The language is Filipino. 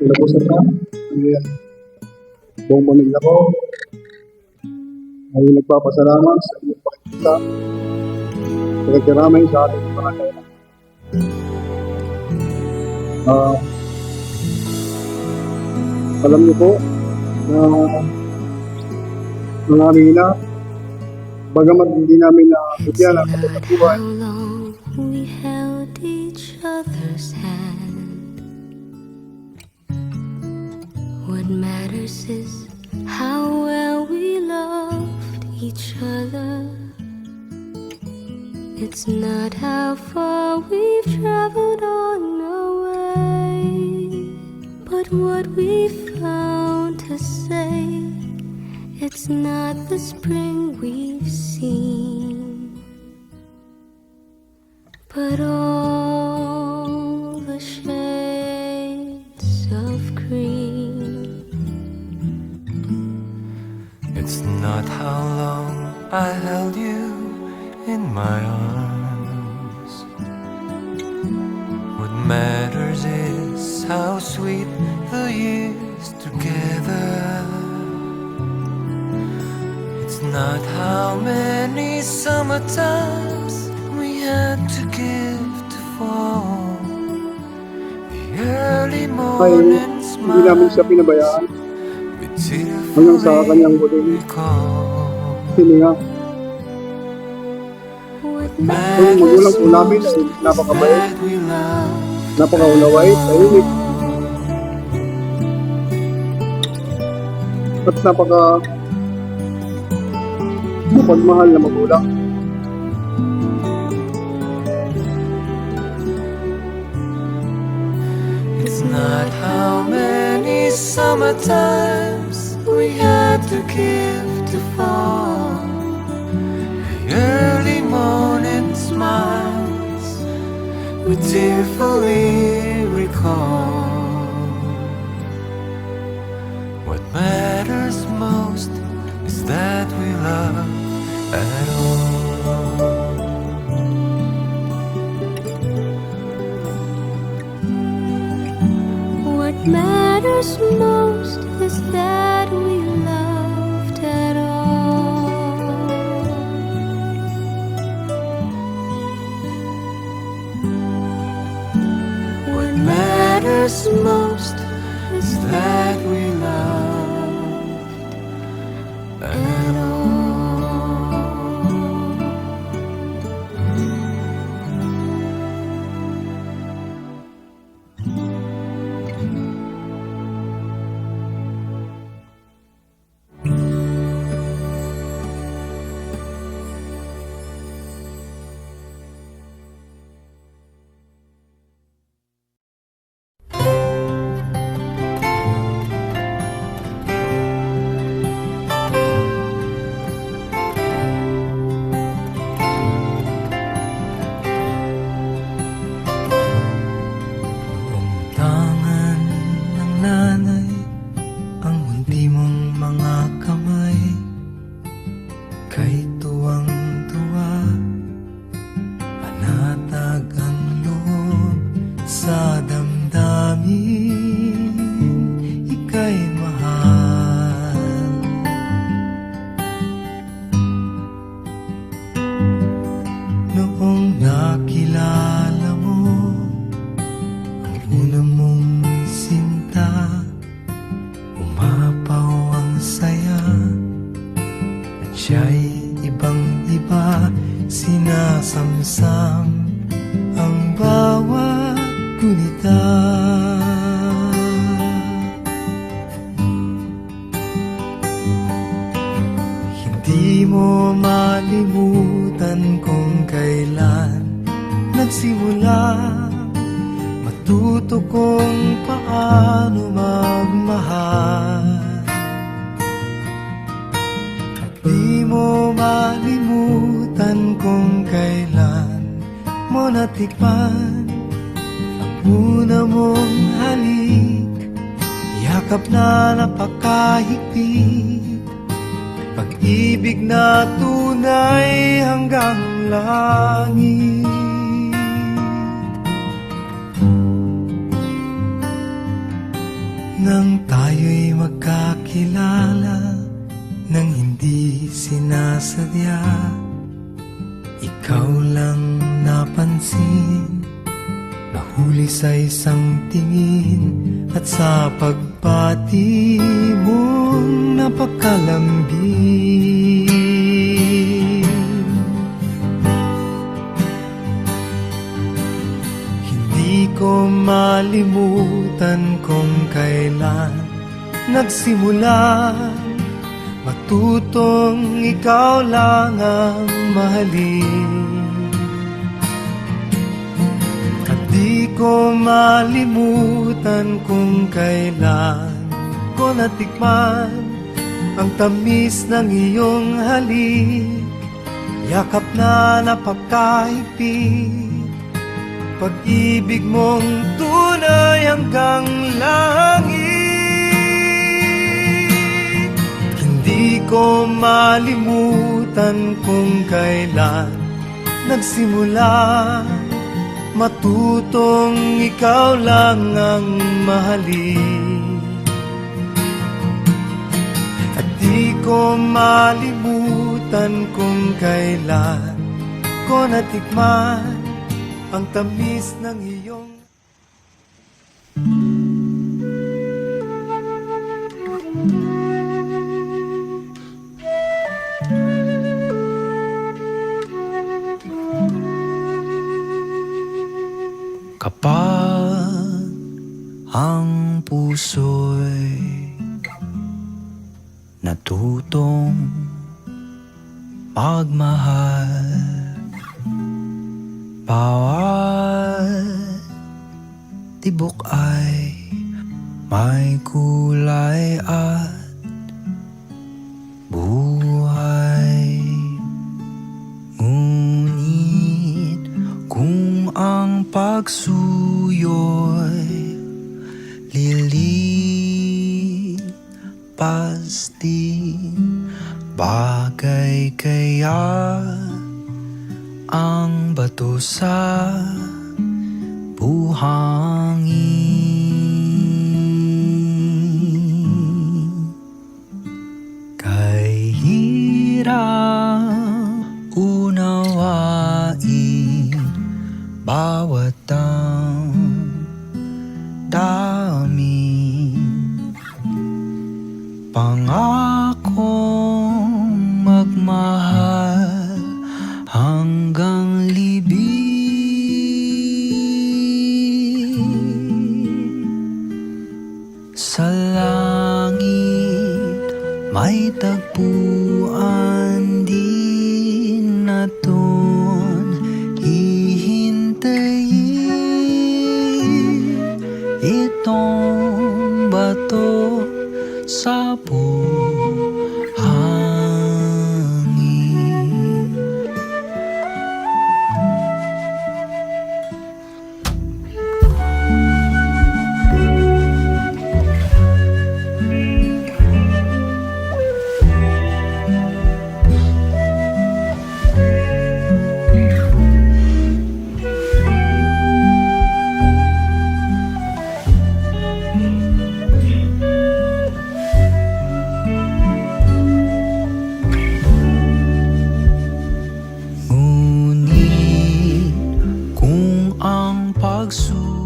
Hello po sa ta. Ayan. Buong pamilya ko ay nagpapasalamat sa inyong pakikita. Nagkaramay sa ating mga kailangan. Alam niyo po na mga amina, bagamat hindi namin bigyan ang kapataguhan, we held each other's hand. What matters is how well we loved each other. It's not how far we've traveled on our way, but what we found to say. It's not the spring we've seen, but all the shades of green. It's not how long I held you in my arms. What matters is how sweet the years together. It's not how many summertimes we had to give to fall. The early ay morning hindi namin siya smile pinabayaan with hanggang sa tearfully kanyang huling recall. hininga. What Ang magulang po namin ay napakabait, that we love napakaulaway, tahimik, at mapagmahal na magulang. It's not how many summertimes we had to give to fall. The early morning smiles we tearfully recall. What matters most is that we love at all. What matters most is that we loved at all. What matters most is that we loved at all. Tangan ng nanay, ang munti mong mga kamay, kay tuwang-tuwa, panatag ang loob sa damdamin, ika'y mahal. Noong nakilala mo ang una mong sinta, umapaw ang saya, at siya'y ibang-iba, sinasamsam ang bawat gunita. Hindi mo malimutan kung kailan nagsimula matuto kung paano magmahal. Di mo malimutan kung kailan mo natikman ang una mong halik, yakap na napakahigpit, pag-ibig na tunay hanggang langit. pagkakilala nang hindi sinasadya. Ikaw lang napansin, nahuli sa isang tingin, at sa pagbati mong napakalambing. Hindi ko malimutan kung kailan nagsimula matutong ikaw lang ang mahalin. At di ko malimutan kung kailan ko natikman ang tamis ng iyong halik, yakap na napakahigpit, pag-ibig mong tunay hanggang langit. Hindi ko malimutan kung kailan nagsimula matutong ikaw lang ang mahalin. At di ko malimutan kung kailan ko natikman ang tamis ng iyong kapag ang puso'y natutong magmahal, bawat tibok ay may kulay at buhay. Ngunit kung ang pagsuyo'y lilipas din, bagay kaya ang bato sa buhangin. Kay hirap unawain bawat damdamin, pangakong magmahal hanggang libing. Sa langit may tagpuan din naton hihintayin, itong bato sa buhangin. Ngunit kung ang pagsusunod